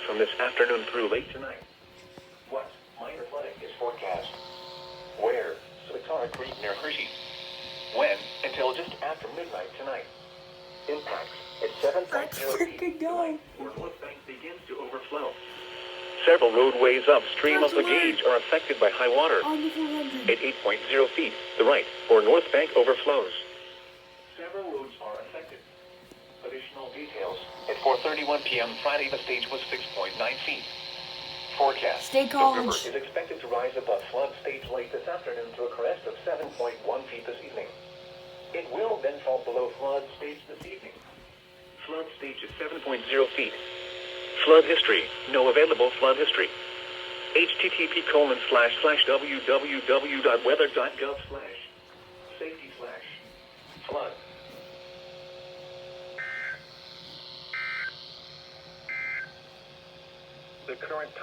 from this afternoon through late tonight. What minor flooding is forecast? Where? Switara Creek near Hershey. When? Until just after midnight tonight. Impacts at 7.0 feet tonight, where North Bank begins to overflow. Several roadways upstream of the gauge are affected by high water. At 8.0 feet, the right, or North Bank overflows. Several roads are affected. Additional details. At 4:31 p.m. Friday, the stage was 6.9 feet. Forecast. Stay The calm. river is expected to rise above flood stage late this afternoon to a crest of 7.1 feet this evening. It will then fall below flood stage this evening. Flood stage is 7.0 feet. Flood history. No available flood history. http://www.weather.gov/safety/flood. The current time